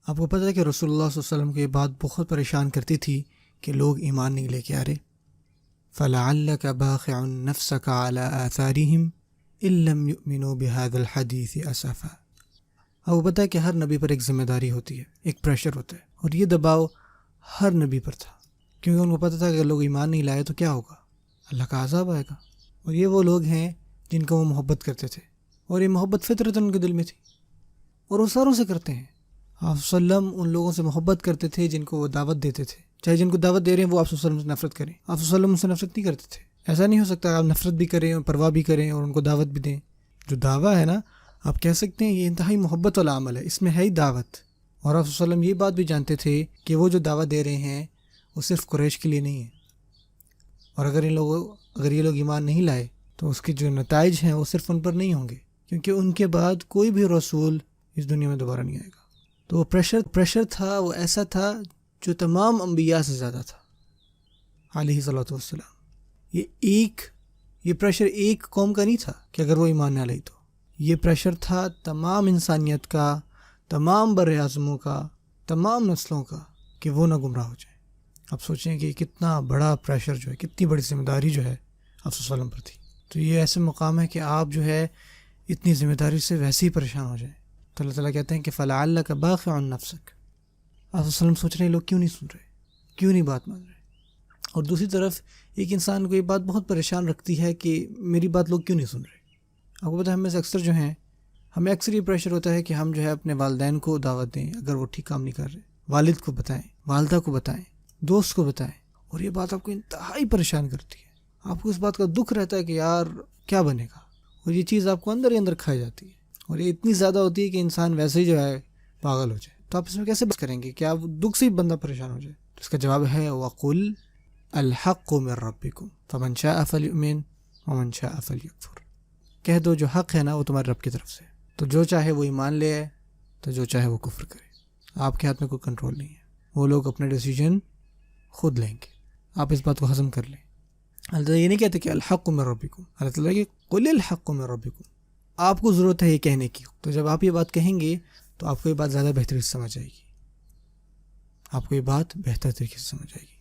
آپ کو پتہ ہے کہ رسول اللہ صلی اللہ علیہ وسلم کو یہ بات بہت پریشان کرتی تھی کہ لوگ ایمان نہیں لے کے آ رہے. فَلَعَلَّكَ بَاخِعٌ نَفْسَكَ عَلَىٰ آثَارِهِمْ إِن لَّمْ يُؤْمِنُوا بِهَٰذَا الْحَدِيثِ أَسَفًا. آپ کو پتہ ہے کہ ہر نبی پر ایک ذمہ داری ہوتی ہے، ایک پریشر ہوتا ہے، اور یہ دباؤ ہر نبی پر تھا، کیونکہ ان کو پتہ تھا کہ اگر لوگ ایمان نہیں لائے تو کیا ہوگا، اللہ کا عذاب آئے گا. اور یہ وہ لوگ ہیں جن کو وہ محبت کرتے تھے، اور یہ محبت فطرتاً ان کے دل میں تھی، اور وہ ساروں سے کرتے ہیں. آپ صلی اللہ علیہ وسلم ان لوگوں سے محبت کرتے تھے جن کو وہ دعوت دیتے تھے، چاہے جن کو دعوت دے رہے ہیں وہ آپ صلی اللہ علیہ وسلم سے نفرت کریں. آپ صلی اللہ علیہ وسلم سے نفرت نہیں کرتے تھے. ایسا نہیں ہو سکتا آپ نفرت بھی کریں اور پرواہ بھی کریں اور ان کو دعوت بھی دیں. جو دعویٰ ہے نا، آپ کہہ سکتے ہیں یہ انتہائی محبت والا عمل ہے، اس میں ہے ہی دعوت. اور آپ صلی اللہ علیہ وسلم یہ بات بھی جانتے تھے کہ وہ جو دعوت دے رہے ہیں وہ صرف قریش کے لیے نہیں ہے، اور اگر یہ لوگ ایمان نہیں لائے تو اس کے جو نتائج ہیں وہ صرف ان پر نہیں ہوں گے، کیونکہ ان کے بعد کوئی بھی رسول اس دنیا میں دوبارہ نہیں آئے گا. تو وہ پریشر تھا، وہ ایسا تھا جو تمام انبیاء سے زیادہ تھا علیہ الصلوۃ والسلام. یہ پریشر ایک قوم کا نہیں تھا کہ اگر وہ ایمان نہ لائی تو، یہ پریشر تھا تمام انسانیت کا، تمام بر اعظموں کا، تمام نسلوں کا، کہ وہ نہ گمراہ ہو جائیں. آپ سوچیں کہ کتنا بڑا پریشر جو ہے، کتنی بڑی ذمہ داری جو ہے آپ صلی اللہ علیہ وسلم پر تھی. تو یہ ایسے مقام ہے کہ آپ جو ہے اتنی ذمہ داری سے ویسے ہی پریشان ہو جائیں. تو اللہ تعالیٰ کہتے ہیں کہ فَلَعَلَّكَ بَاخِعٌ نَفْسَكَ. آپ صلی اللہ علیہ وسلم سوچ رہے ہیں لوگ کیوں نہیں سن رہے، کیوں نہیں بات مان رہے. اور دوسری طرف ایک انسان کو یہ بات بہت پریشان رکھتی ہے کہ میری بات لوگ کیوں نہیں سن رہے. آپ کو پتہ ہے ہم میں سے اکثر جو ہیں، ہمیں اکثر یہ پریشر ہوتا ہے کہ ہم جو ہے اپنے والدین کو دعوت دیں اگر وہ ٹھیک کام نہیں کر رہے، والد کو بتائیں، والدہ کو بتائیں، دوست کو بتائیں، اور یہ بات آپ کو انتہائی پریشان کرتی ہے. آپ کو اس بات کا دکھ رہتا ہے کہ یار کیا بنے گا، اور یہ چیز آپ کو اندر ہی اندر کھائی جاتی ہے، اور یہ اتنی زیادہ ہوتی ہے کہ انسان ویسے ہی جو ہے پاگل ہو جائے. تو آپ اس میں کیسے بات کریں گے کہ آپ دکھ سے ہی بندہ پریشان ہو جائے. تو اس کا جواب ہے وَقُلْ الْحَقُّ مِنْ رَبِّكُمْ فَمَنْ شَاءَ فَلْيُؤْمِنْ وَمَنْ شَاءَ فَلْيَكْفُرْ. کہہ دو جو حق ہے نا وہ تمہارے رب کی طرف سے، تو جو چاہے وہ ایمان لے آئے، تو جو چاہے وہ کفر کرے. آپ کے ہاتھ میں کوئی کنٹرول نہیں ہے، وہ لوگ اپنے ڈیسیجن خود لیں گے. آپ اس بات کو ہضم کر لیں. اللہ تعالیٰ یہ نہیں کہتے کہ الحق من ربکم، اللہ تعالیٰ کہ قل الحق من ربکم. آپ کو ضرورت ہے یہ کہنے کی، تو جب آپ یہ بات کہیں گے تو آپ کو یہ بات زیادہ بہتر سے سمجھ آئے گی، آپ کو یہ بات بہتر طریقے سے سمجھ آئے گی.